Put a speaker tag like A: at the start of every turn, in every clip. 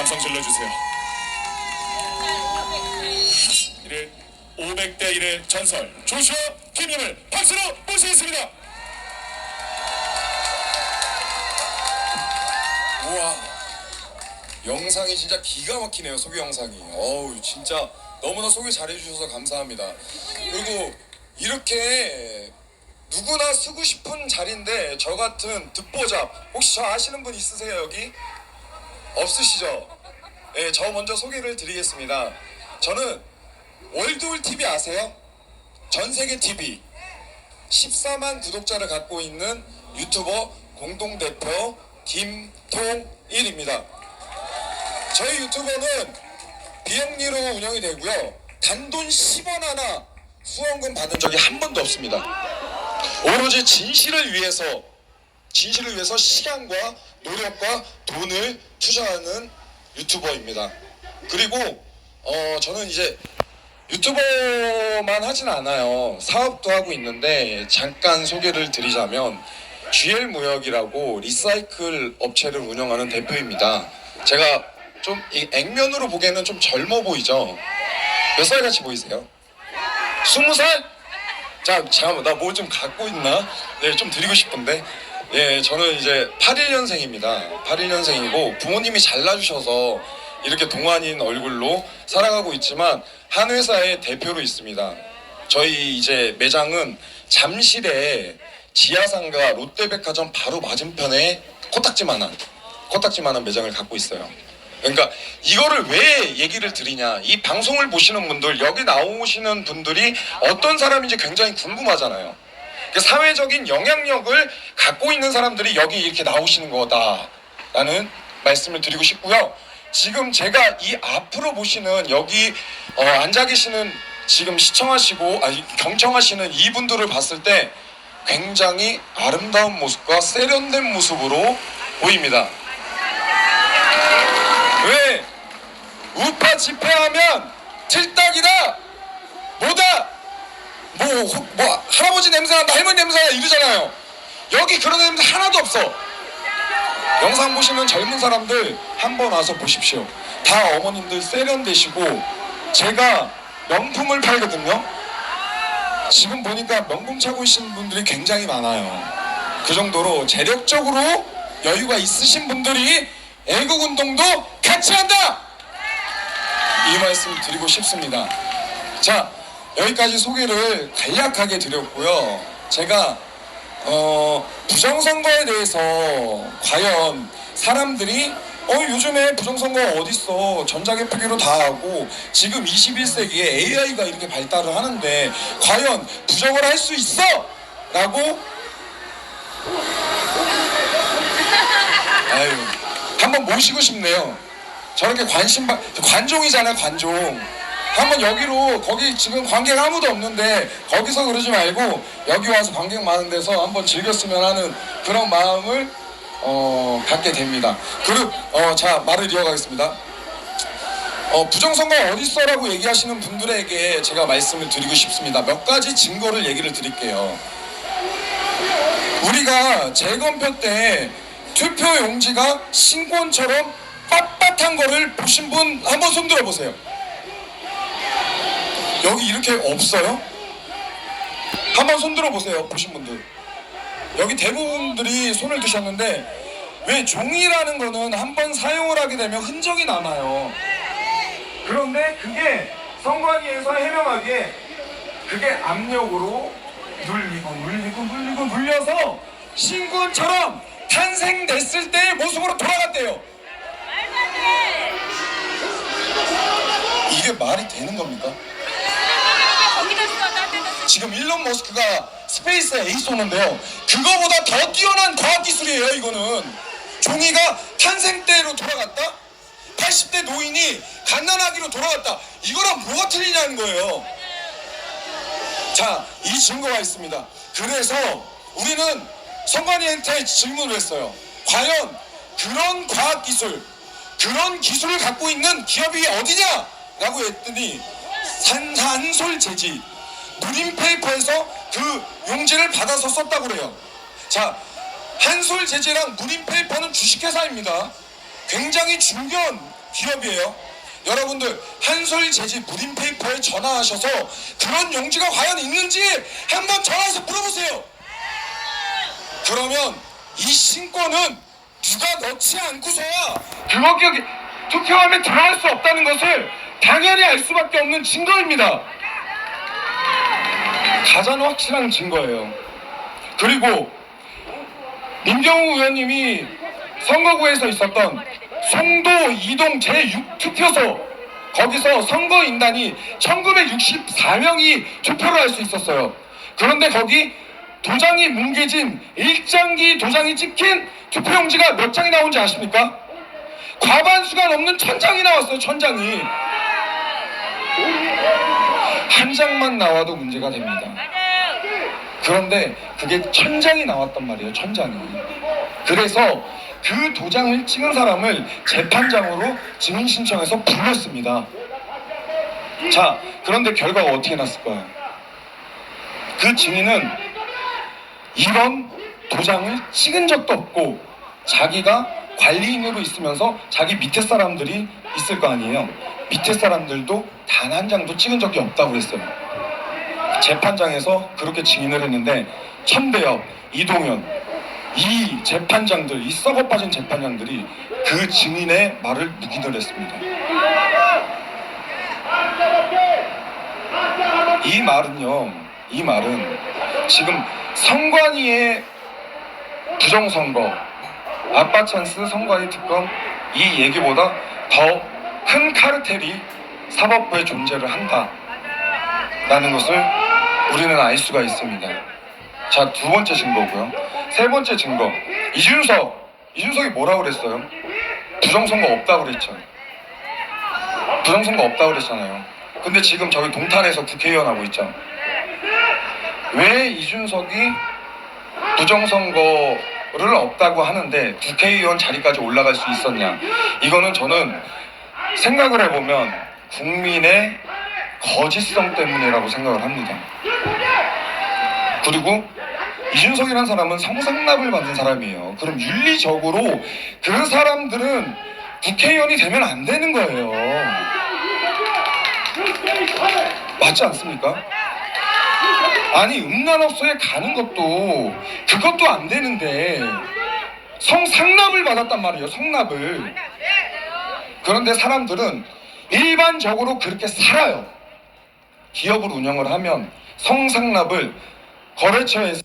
A: 감성 질러주세요. 500대 1의 전설 조슈아 김님을 박수로 모시겠습니다.
B: 우와, 영상이 진짜 기가 막히네요. 소개 영상이. 어우, 진짜 너무나 소개 잘해주셔서 감사합니다. 그리고 이렇게 누구나 쓰고 싶은 자리인데 저 같은 듣보잡, 혹시 저 아시는 분 있으세요? 여기? 없으시죠? 네, 저 먼저 소개를 드리겠습니다. 저는 월드올 TV 아세요? 전세계 TV 14만 구독자를 갖고 있는 유튜버 공동대표 김통일입니다. 저희 유튜버는 비영리로 운영이 되고요, 단돈 10원 하나 후원금 받은 적이 한 번도 없습니다. 오로지 진실을 위해서 시간과 노력과 돈을 투자하는 유튜버입니다. 그리고 저는 이제 유튜버만 하진 않아요. 사업도 하고 있는데 잠깐 소개를 드리자면 GL무역이라고 리사이클 업체를 운영하는 대표입니다. 제가 좀 액면으로 보기에는 좀 젊어 보이죠? 몇 살 같이 보이세요? 20살? 자, 잠깐만, 나 뭐 좀 갖고 있나? 네, 좀 드리고 싶은데. 예, 저는 이제 81년생입니다. 81년생이고 부모님이 잘나주셔서 이렇게 동안인 얼굴로 살아가고 있지만 한 회사의 대표로 있습니다. 저희 이제 매장은 잠실에 지하상가 롯데백화점 바로 맞은편에 코딱지만한 매장을 갖고 있어요. 그러니까 이거를 왜 얘기를 드리냐, 이 방송을 보시는 분들, 여기 나오시는 분들이 어떤 사람인지 굉장히 궁금하잖아요. 사회적인 영향력을 갖고 있는 사람들이 여기 이렇게 나오시는 거다라는 말씀을 드리고 싶고요. 지금 제가 이 앞으로 보시는 여기 앉아 계시는, 지금 경청하시는 이분들을 봤을 때 굉장히 아름다운 모습과 세련된 모습으로 보입니다. 왜? 우파 집회하면 틀딱이다, 뭐다, 뭐 할아버지 냄새난다, 할머니 냄새나 이러잖아요. 여기 그런 냄새 하나도 없어. 영상 보시는 젊은 사람들 한번 와서 보십시오. 다 어머님들 세련되시고, 제가 명품을 팔거든요. 지금 보니까 명품 차고 계신 분들이 굉장히 많아요. 그 정도로 재력적으로 여유가 있으신 분들이 애국운동도 같이 한다! 이 말씀 드리고 싶습니다. 자, 여기까지 소개를 간략하게 드렸고요. 제가 부정선거에 대해서 과연 사람들이 요즘에 부정선거가 어딨어, 전자개표기로 다 하고 지금 21세기에 AI가 이렇게 발달을 하는데 과연 부정을 할 수 있어? 라고 한번 모시고 싶네요. 저렇게 관종이잖아요, 관종. 한번 여기로, 거기 지금 관객 아무도 없는데 거기서 그러지 말고 여기 와서 관객 많은 데서 한번 즐겼으면 하는 그런 마음을 갖게 됩니다. 그리고 자, 말을 이어가겠습니다. 부정선거 어딨어라고 얘기하시는 분들에게 제가 말씀을 드리고 싶습니다. 몇 가지 증거를 얘기를 드릴게요. 우리가 재검표 때 투표 용지가 신권처럼 빳빳한 거를 보신 분 한번 손 들어보세요. 여기 이렇게 없어요? 한번 손 들어보세요, 보신 분들. 여기 대부분들이 손을 드셨는데, 왜 종이라는 거는 한번 사용을 하게 되면 흔적이 남아요. 그런데 그게 선관위에서 해명하기에 그게 압력으로 눌려서 신권처럼 탄생됐을 때의 모습으로 돌아갔대요. 이게 말이 되는 겁니까? 지금 일론 머스크가 스페이스에 A 쏘는데요, 그거보다 더 뛰어난 과학기술이에요. 이거는 종이가 탄생 때로 돌아갔다, 80대 노인이 갓난아기로 돌아갔다, 이거랑 뭐가 틀리냐는 거예요. 자, 이 증거가 있습니다. 그래서 우리는 선관위한테 질문을 했어요. 과연 그런 과학기술, 그런 기술을 갖고 있는 기업이 어디냐? 라고 했더니 한솔재지, 무림페이퍼에서 그 용지를 받아서 썼다고 그래요. 자, 한솔재지랑 무림페이퍼는 주식회사입니다. 굉장히 중견 기업이에요. 여러분들 한솔제지 무림페이퍼에 전화하셔서 그런 용지가 과연 있는지 한번 전화해서 물어보세요. 그러면 이 신권은 누가 넣지 않고서야 그렇게 투표함에 들어갈 수 없다는 것을 당연히 알 수밖에 없는 증거입니다. 가장 확실한 증거예요. 그리고 민경우 의원님이 선거구에서 있었던 송도 이동 제6투표소, 거기서 선거인단이 1964명이 투표를 할 수 있었어요. 그런데 거기 도장이 뭉개진 일장기 도장이 찍힌 투표용지가 몇 장이 나온지 아십니까? 과반수가 넘는 1000장이 나왔어요. 1000장이. 한 장만 나와도 문제가 됩니다. 그런데 그게 1000장이 나왔단 말이에요. 1000장이. 그래서 그 도장을 찍은 사람을 재판장으로 증인 신청해서 불렀습니다. 자, 그런데 결과가 어떻게 났을까요? 그 증인은 이런 도장을 찍은 적도 없고 자기가 관리인으로 있으면서 자기 밑에 사람들이 있을 거 아니에요. 밑에 사람들도 단 한 장도 찍은 적이 없다고 그랬어요. 재판장에서 그렇게 증인을 했는데 천대엽, 이동현, 이 재판장들, 이 썩어 빠진 재판장들이 그 증인의 말을 묵인을 했습니다. 이 말은 지금 선관위의 부정선거, 아빠 찬스 선관위 특검 이 얘기보다 더 큰 카르텔이 사법부에 존재를 한다라는 것을 우리는 알 수가 있습니다. 자, 두 번째 증거고요. 세 번째 증거, 이준석이 뭐라고 그랬어요? 부정선거 없다고 그랬죠. 부정선거 없다고 그랬잖아요. 근데 지금 저기 동탄에서 국회의원 하고 있죠. 왜 이준석이 부정선거를 없다고 하는데 국회의원 자리까지 올라갈 수 있었냐? 이거는 저는 생각을 해보면 국민의 거짓성 때문이라고 생각을 합니다. 그리고 이준석이라는 사람은 성상납을 받은 사람이에요. 그럼 윤리적으로 그 사람들은 국회의원이 되면 안 되는 거예요. 맞지 않습니까? 아니, 음란업소에 가는 것도 그것도 안 되는데 성상납을 받았단 말이에요. 성납을. 그런데 사람들은 일반적으로 그렇게 살아요. 기업을 운영을 하면 성상납을 거래처에서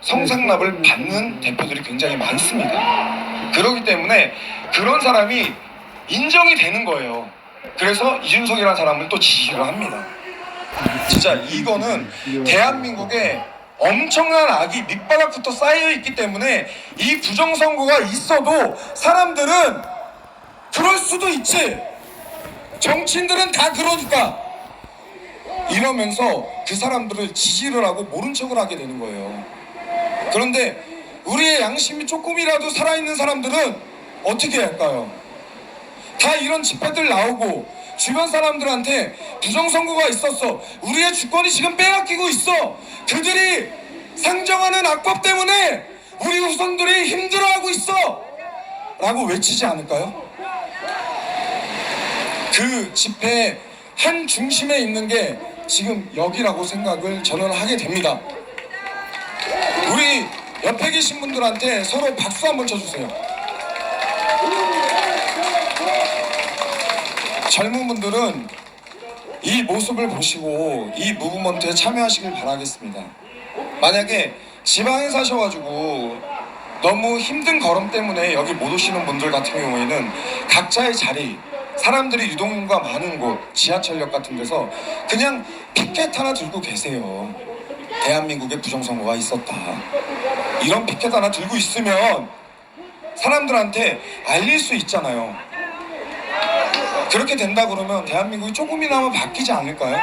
B: 성상납을 받는 대표들이 굉장히 많습니다. 그렇기 때문에 그런 사람이 인정이 되는 거예요. 그래서 이준석이라는 사람을 또 지지를 합니다. 진짜 이거는 대한민국에 엄청난 악이 밑바닥부터 쌓여있기 때문에 이 부정선거가 있어도 사람들은 그럴 수도 있지, 정치인들은 다 그러니까 이러면서 그 사람들을 지지를 하고 모른 척을 하게 되는 거예요. 그런데 우리의 양심이 조금이라도 살아있는 사람들은 어떻게 할까요? 다 이런 집회들 나오고 주변 사람들한테 부정선거가 있었어, 우리의 주권이 지금 빼앗기고 있어, 그들이 상정하는 악법 때문에 우리 후손들이 힘들어하고 있어 라고 외치지 않을까요? 그 집회 한 중심에 있는 게 지금 여기라고 생각을 저는 하게 됩니다. 우리 옆에 계신 분들한테 서로 박수 한번 쳐주세요. 젊은 분들은 이 모습을 보시고 이 무브먼트에 참여하시길 바라겠습니다. 만약에 지방에 사셔가지고 너무 힘든 걸음 때문에 여기 못 오시는 분들 같은 경우에는 각자의 자리, 사람들이 유동인구가 많은 곳, 지하철역 같은 데서 그냥 피켓 하나 들고 계세요. 대한민국에 부정선거가 있었다, 이런 피켓 하나 들고 있으면 사람들한테 알릴 수 있잖아요. 그렇게 된다 그러면 대한민국이 조금이나마 바뀌지 않을까요?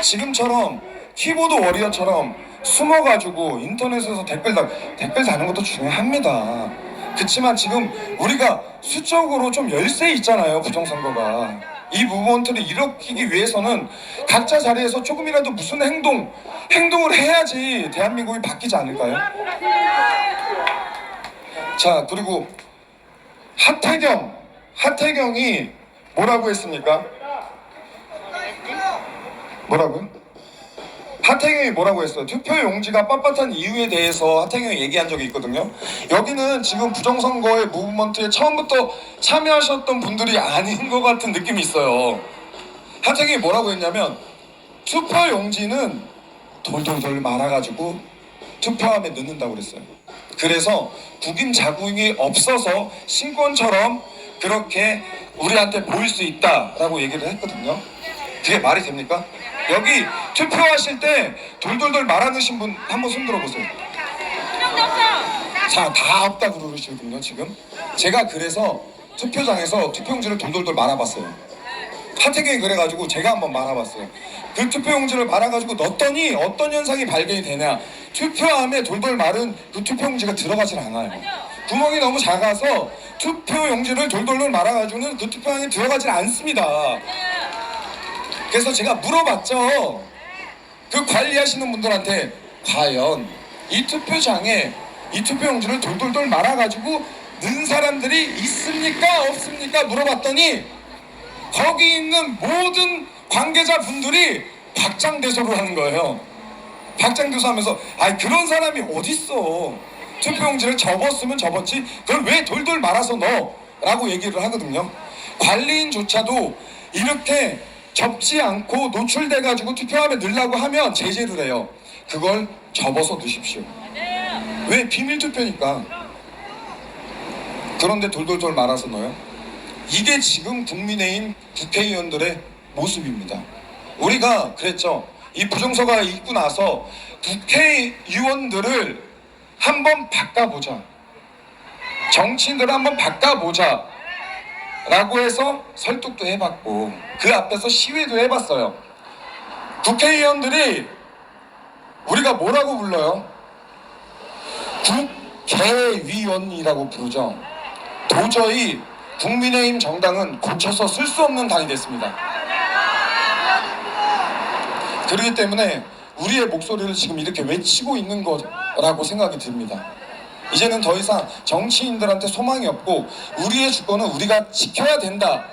B: 지금처럼 키보드 워리어처럼 숨어가지고 인터넷에서 댓글 다는 것도 중요합니다. 그렇지만 지금 우리가 수적으로 좀 열세 있잖아요. 부정선거가. 이 무브먼트를 일으키기 위해서는 각자 자리에서 조금이라도 무슨 행동을 해야지 대한민국이 바뀌지 않을까요? 자, 그리고 하태경 하태경이 뭐라고 했습니까? 뭐라고요? 하태경이 뭐라고 했어요? 투표용지가 빳빳한 이유에 대해서 하태경이 얘기한 적이 있거든요. 여기는 지금 부정선거의 무브먼트에 처음부터 참여하셨던 분들이 아닌 것 같은 느낌이 있어요. 하태경이 뭐라고 했냐면 투표용지는 돌돌돌 말아가지고 투표함에 넣는다고 그랬어요. 그래서 구김 자국이 없어서 신권처럼 그렇게 우리한테 보일 수 있다라고 얘기를 했거든요. 그게 말이 됩니까? 여기 투표하실 때 돌돌돌 말아넣으신 분 한번 손 들어보세요. 자, 다 없다 그러시거든요 지금. 제가 그래서 투표장에서 투표용지를 돌돌돌 말아봤어요. 하태경이 그래가지고 제가 한번 말아봤어요. 그 투표용지를 말아가지고 넣었더니 어떤 현상이 발견이 되냐, 투표함에 돌돌 마른 그 투표용지가 들어가질 않아요. 구멍이 너무 작아서 투표용지를 돌돌돌 말아가지고는 그 투표함에 들어가질 않습니다. 그래서 제가 물어봤죠. 그 관리하시는 분들한테 과연 이 투표장에 이 투표용지를 돌돌돌 말아가지고 넣은 사람들이 있습니까 없습니까 물어봤더니 거기 있는 모든 관계자분들이 박장대소를 하는 거예요. 박장대소하면서 아이 그런 사람이 어딨어, 투표용지를 접었으면 접었지 그걸 왜 돌돌 말아서 넣어? 라고 얘기를 하거든요. 관리인조차도 이렇게 접지 않고 노출돼가지고 투표함에 넣으려고 하면 제재를 해요. 그걸 접어서 넣으십시오. 왜? 비밀투표니까. 그런데 돌돌돌 말아서 넣어요? 이게 지금 국민의힘 국회의원들의 모습입니다. 우리가 그랬죠. 이 부정서가 있고 나서 국회의원들을 한번 바꿔보자, 정치인들을 한번 바꿔보자 라고 해서 설득도 해봤고 그 앞에서 시위도 해봤어요. 국회의원들이 우리가 뭐라고 불러요? 국회의원이라고 부르죠. 도저히 국민의힘 정당은 고쳐서 쓸 수 없는 당이 됐습니다. 그렇기 때문에 우리의 목소리를 지금 이렇게 외치고 있는 거라고 생각이 듭니다. 이제는 더 이상 정치인들한테 소망이 없고 우리의 주권은 우리가 지켜야 된다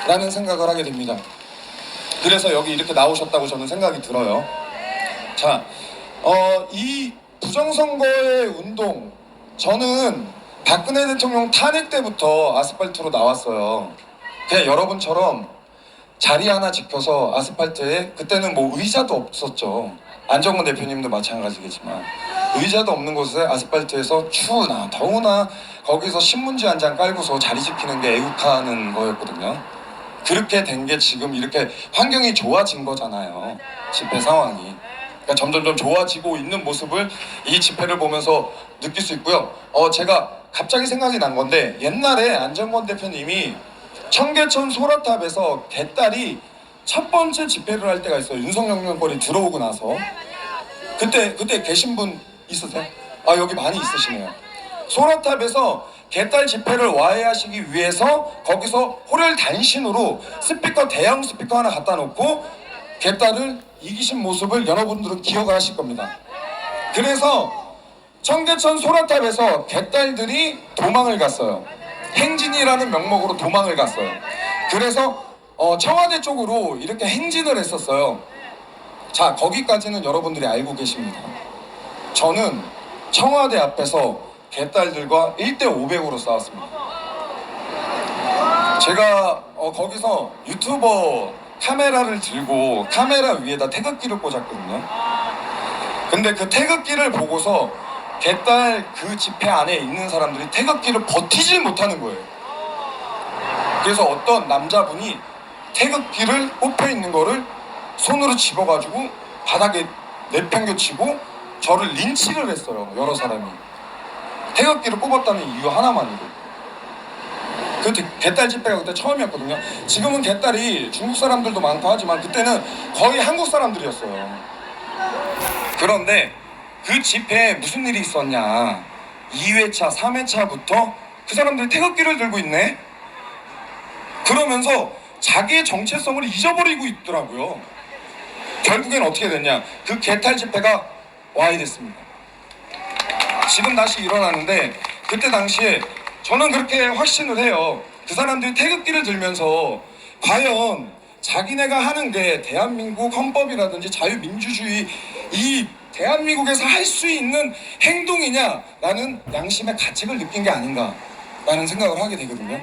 B: 라는 생각을 하게 됩니다. 그래서 여기 이렇게 나오셨다고 저는 생각이 들어요. 자, 이 부정선거의 운동, 저는 박근혜 대통령 탄핵 때부터 아스팔트로 나왔어요. 그냥 여러분처럼 자리 하나 지켜서 아스팔트에, 그때는 뭐 의자도 없었죠. 안정권 대표님도 마찬가지겠지만 의자도 없는 곳에 아스팔트에서 추우나 더우나 거기서 신문지 한 장 깔고서 자리 지키는 게 애국하는 거였거든요. 그렇게 된 게 지금 이렇게 환경이 좋아진 거잖아요. 집회 상황이. 그러니까 점점점 좋아지고 있는 모습을 이 집회를 보면서 느낄 수 있고요. 제가 갑자기 생각이 난 건데 옛날에 안정권 대표님이 청계천 소라탑에서 개딸이 첫 번째 집회를 할 때가 있어요. 윤석열 정권이 들어오고 나서. 그때 계신 분 있으세요? 아, 여기 많이 있으시네요. 소라탑에서 개딸 집회를 와해하시기 위해서 거기서 호렐 단신으로 스피커, 대형 스피커 하나 갖다 놓고 개딸을 이기신 모습을 여러분들은 기억을 하실 겁니다. 그래서 청계천 소라탑에서 개딸들이 도망을 갔어요. 행진이라는 명목으로 도망을 갔어요. 그래서 청와대 쪽으로 이렇게 행진을 했었어요. 자, 거기까지는 여러분들이 알고 계십니다. 저는 청와대 앞에서 개딸들과 1대500으로 싸웠습니다. 제가 거기서 유튜버 카메라를 들고 카메라 위에다 태극기를 꽂았거든요. 근데 그 태극기를 보고서 개딸 그 집회 안에 있는 사람들이 태극기를 버티질 못하는 거예요. 그래서 어떤 남자분이 태극기를 꼽혀 있는 거를 손으로 집어가지고 바닥에 내팽겨치고 저를 린치를 했어요. 여러 사람이. 태극기를 꼽았다는 이유 하나만으로. 그 개딸 집회가 그때 처음이었거든요. 지금은 개딸이 중국 사람들도 많고 하지만 그때는 거의 한국 사람들이었어요. 그런데 그 집회에 무슨 일이 있었냐, 2회차, 3회차부터 그 사람들이 태극기를 들고 있네? 그러면서 자기의 정체성을 잊어버리고 있더라고요. 결국엔 어떻게 됐냐, 그 개딸 집회가 와해됐습니다. 지금 다시 일어나는데 그때 당시에 저는 그렇게 확신을 해요. 그 사람들이 태극기를 들면서 과연 자기네가 하는 게 대한민국 헌법이라든지 자유민주주의 이 대한민국에서 할 수 있는 행동이냐라는 양심의 가책을 느낀 게 아닌가라는 생각을 하게 되거든요.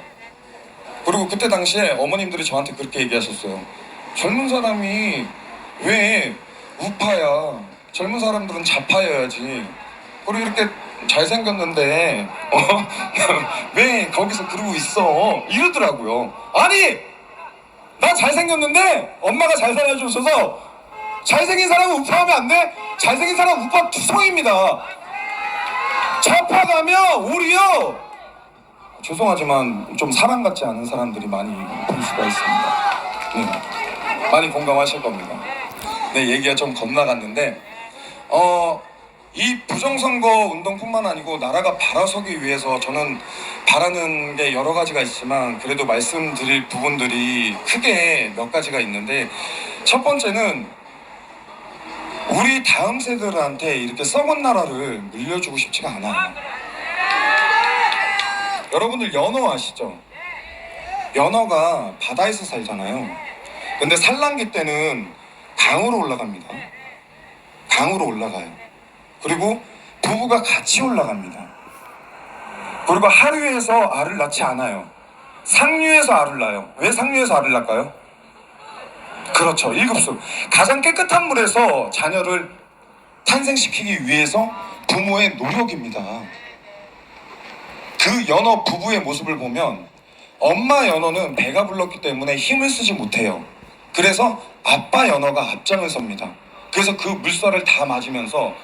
B: 그리고 그때 당시에 어머님들이 저한테 그렇게 얘기하셨어요. 젊은 사람이 왜 우파야? 젊은 사람들은 좌파여야지. 그리고 이렇게 잘생겼는데 왜 거기서 그러고 있어? 이러더라고요. 아니! 나 잘생겼는데 엄마가 잘 살려주셔서 잘생긴 사람은 우파하면 안 돼? 잘생긴 사람은 우파 투성입니다. 좌파 가면 오히려 죄송하지만 좀 사람 같지 않은 사람들이 많이 볼 수가 있습니다. 네. 많이 공감하실 겁니다. 네, 얘기가 좀 겁나갔는데 이 부정선거 운동뿐만 아니고 나라가 바라서기 위해서 저는 바라는 게 여러 가지가 있지만 그래도 말씀드릴 부분들이 크게 몇 가지가 있는데, 첫 번째는 우리 다음 세대들한테 이렇게 썩은 나라를 물려주고 싶지가 않아요. 여러분들 연어 아시죠? 연어가 바다에서 살잖아요. 근데 산란기 때는 강으로 올라갑니다. 강으로 올라가요. 그리고 부부가 같이 올라갑니다. 그리고 하류에서 알을 낳지 않아요. 상류에서 알을 낳아요. 왜 상류에서 알을 낳을까요? 그렇죠. 일급수. 가장 깨끗한 물에서 자녀를 탄생시키기 위해서 부모의 노력입니다. 그 연어 부부의 모습을 보면 엄마 연어는 배가 불렀기 때문에 힘을 쓰지 못해요. 그래서 아빠 연어가 앞장을 섭니다. 그래서 그 물살을 다 맞으면서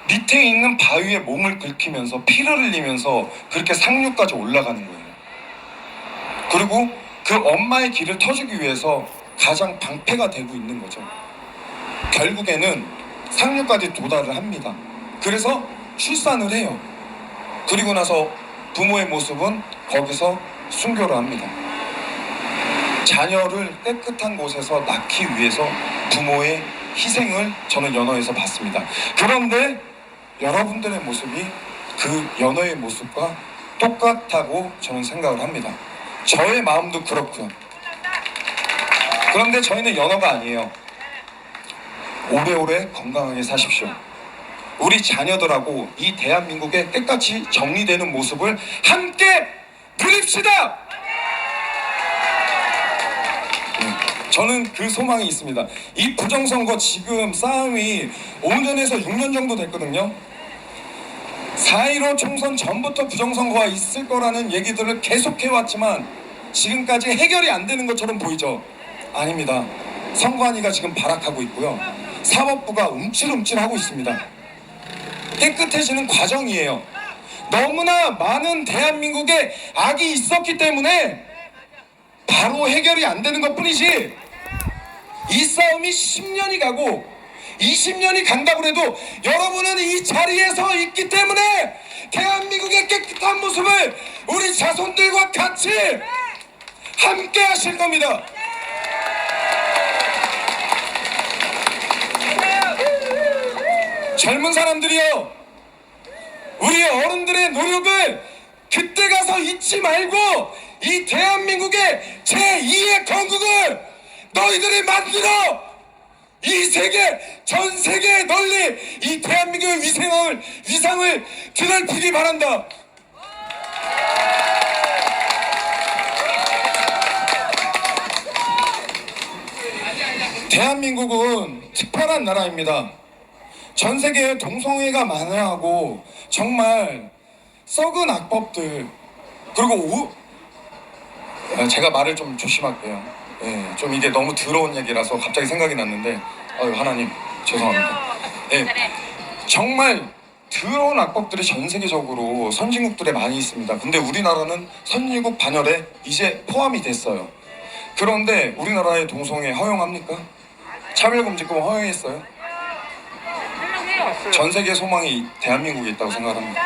B: 밑에 있는 바위에 몸을 긁히면서 피를 흘리면서 그렇게 상류까지 올라가는 거예요. 그리고 그 엄마의 길을 터주기 위해서 가장 방패가 되고 있는 거죠. 결국에는 상류까지 도달을 합니다. 그래서 출산을 해요. 그리고 나서 부모의 모습은 거기서 순교를 합니다. 자녀를 깨끗한 곳에서 낳기 위해서 부모의 희생을 저는 연어에서 봤습니다. 그런데 여러분들의 모습이 그 연어의 모습과 똑같다고 저는 생각을 합니다. 저의 마음도 그렇고요. 그런데 저희는 연어가 아니에요. 오래오래 건강하게 사십시오. 우리 자녀들하고 이 대한민국의 깨끗이 정리되는 모습을 함께 누립시다! 저는 그 소망이 있습니다. 이 부정선거 지금 싸움이 5년에서 6년 정도 됐거든요. 4.15 총선 전부터 부정선거가 있을 거라는 얘기들을 계속해왔지만 지금까지 해결이 안 되는 것처럼 보이죠? 아닙니다. 선관위가 지금 발악하고 있고요. 사법부가 움찔움찔하고 있습니다. 깨끗해지는 과정이에요. 너무나 많은 대한민국에 악이 있었기 때문에 바로 해결이 안 되는 것뿐이지, 이 싸움이 10년이 가고 20년이 간다고 해도 여러분은 이 자리에 서 있기 때문에 대한민국의 깨끗한 모습을 우리 자손들과 같이 함께 하실 겁니다. 젊은 사람들이요, 우리 어른들의 노력을 그때 가서 잊지 말고 이 대한민국의 제2의 건국을 너희들이 만들어 이 세계, 전 세계에 널리 이 대한민국의 위상을 드넓히기 바란다. 대한민국은 특별한 나라입니다. 전 세계에 동성애가 만연하고 정말 썩은 악법들, 그리고 제가 말을 좀 조심할게요. 예, 좀 이게 너무 더러운 얘기라서 갑자기 생각이 났는데 하나님 죄송합니다. 예, 정말 더러운 악법들이 전 세계적으로 선진국들에 많이 있습니다. 근데 우리나라는 선진국 반열에 이제 포함이 됐어요. 그런데 우리나라의 동성애 허용합니까? 차별금지법 허용했어요? 전 세계 소망이 대한민국에 있다고 생각합니다.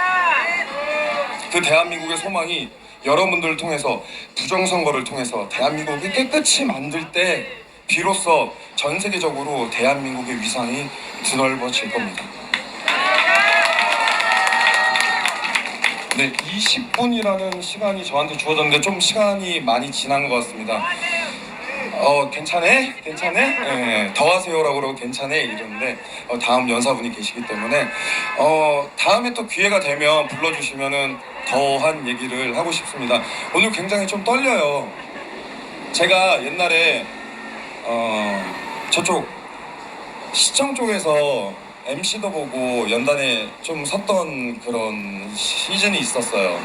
B: 그 대한민국의 소망이 여러분들을 통해서, 부정선거를 통해서 대한민국을 깨끗이 만들 때 비로소 전 세계적으로 대한민국의 위상이 드넓어질 겁니다. 네, 20분이라는 시간이 저한테 주어졌는데 좀 시간이 많이 지난 것 같습니다. 괜찮네? 괜찮네? 네, 더 하세요라고 그러고 괜찮네 이러는데 다음 연사분이 계시기 때문에 다음에 또 기회가 되면 불러주시면은 더한 얘기를 하고 싶습니다. 오늘 굉장히 좀 떨려요. 제가 옛날에 저쪽 시청 쪽에서 MC도 보고 연단에 좀 섰던 그런 시즌이 있었어요.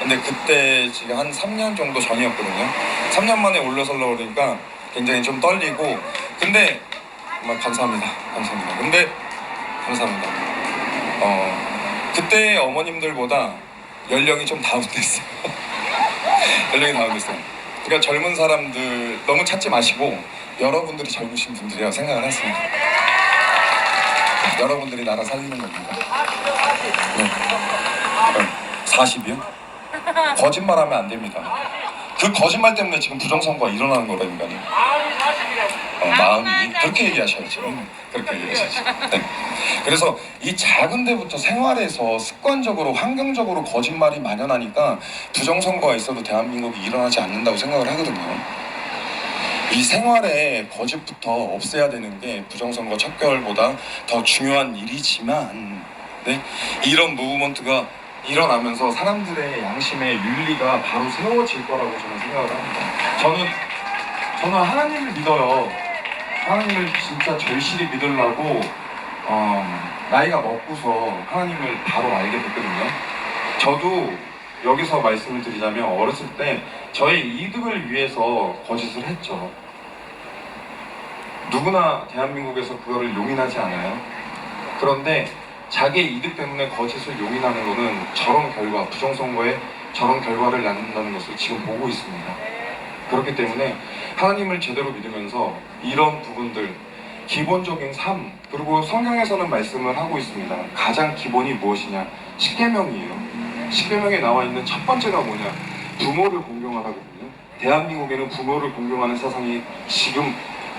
B: 근데 그때 지금 한 3년 정도 전이었거든요. 3년 만에 올라서려고 그러니까 굉장히 좀 떨리고, 근데 정말 감사합니다. 감사합니다. 근데 감사합니다. 그때 어머님들보다 연령이 좀 다운됐어요. 연령이 다운됐어요. 그러니까 젊은 사람들 너무 찾지 마시고 여러분들이 젊으신 분들이라고 생각을 했습니다. 여러분들이 나라 살리는 겁니다. 네. 40이요? 거짓말하면 안 됩니다. 그 거짓말 때문에 지금 부정선거가 일어나는 거라니까요. 마음이 그렇게 얘기하셔야지. 그렇게 얘기하셔야지. 네. 그래서 이 작은 데부터 생활에서 습관적으로 환경적으로 거짓말이 만연하니까 부정선거가 있어도 대한민국이 일어나지 않는다고 생각을 하거든요. 이 생활에 거짓부터 없애야 되는 게 부정선거 척결보다 더 중요한 일이지만, 네? 이런 무브먼트가 일어나면서 사람들의 양심의 윤리가 바로 세워질 거라고 저는 생각을 합니다. 저는 하나님을 믿어요. 하나님을 진짜 절실히 믿으려고 나이가 먹고서 하나님을 바로 알게 됐거든요. 저도 여기서 말씀을 드리자면 어렸을 때 저의 이득을 위해서 거짓을 했죠. 누구나 대한민국에서 그거를 용인하지 않아요. 그런데 자기의 이득 때문에 거짓을 용인하는 것은 저런 결과, 부정선거에 저런 결과를 낳는다는 것을 지금 보고 있습니다. 그렇기 때문에 하나님을 제대로 믿으면서 이런 부분들, 기본적인 삶, 그리고 성경에서는 말씀을 하고 있습니다. 가장 기본이 무엇이냐? 십계명이에요. 십계명에 나와 있는 첫 번째가 뭐냐? 부모를 공경하라거든요. 대한민국에는 부모를 공경하는 세상이 지금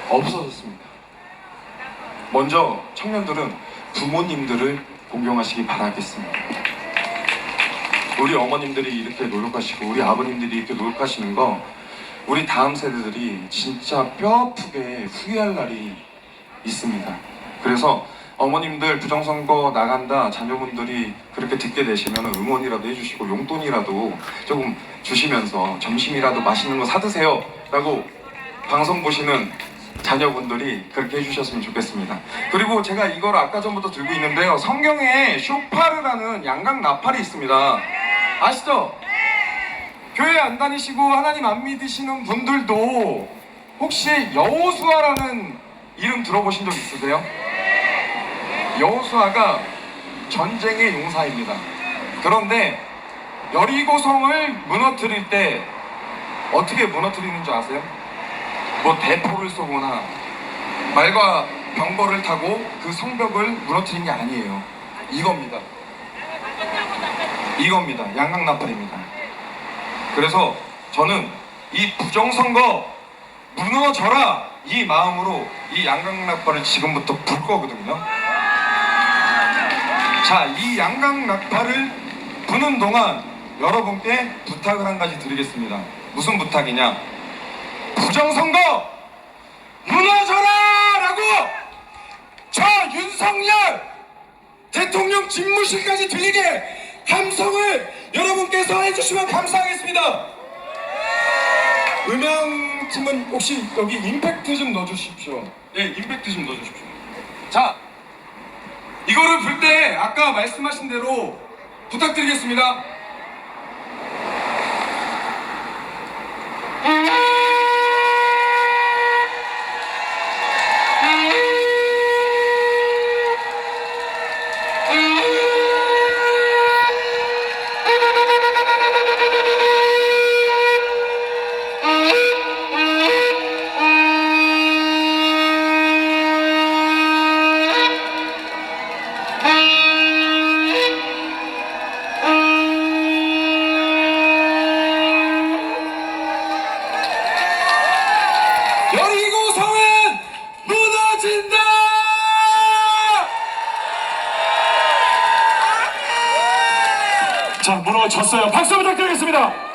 B: 없어졌습니다. 먼저 청년들은 부모님들을 공경하시기 바라겠습니다. 우리 어머님들이 이렇게 노력하시고 우리 아버님들이 이렇게 노력하시는 거 우리 다음 세대들이 진짜 뼈아프게 후회할 날이 있습니다. 그래서 어머님들 부정선거 나간다 자녀분들이 그렇게 듣게 되시면 응원이라도 해주시고 용돈이라도 조금 주시면서 점심이라도 맛있는 거 사드세요 라고 방송 보시는 자녀분들이 그렇게 해주셨으면 좋겠습니다. 그리고 제가 이걸 아까 전부터 들고 있는데요, 성경에 쇼파르라는 양각 나팔이 있습니다. 아시죠? 교회 안 다니시고 하나님 안 믿으시는 분들도 혹시 여호수아라는 이름 들어보신 적 있으세요? 여호수아가 전쟁의 용사입니다. 그런데 여리고성을 무너뜨릴 때 어떻게 무너뜨리는 줄 아세요? 뭐 대포를 쏘거나 말과 병거를 타고 그 성벽을 무너뜨린 게 아니에요. 이겁니다. 양각나팔입니다. 그래서 저는 이 부정선거 무너져라 이 마음으로 이 양각나팔을 지금부터 불 거거든요. 자, 이 양각나팔을 부는 동안 여러분께 부탁을 한 가지 드리겠습니다. 무슨 부탁이냐? 부정선거 무너져라! 라고 저 윤석열 대통령 집무실까지 들리게 함성을 여러분께서 해주시면 감사하겠습니다. 음향팀은 혹시 여기 임팩트 좀 넣어주십시오. 네, 임팩트 좀 넣어주십시오. 자, 이거를 불 때 아까 말씀하신 대로 부탁드리겠습니다.
C: 자, 무너졌어요. 박수 부탁드리겠습니다.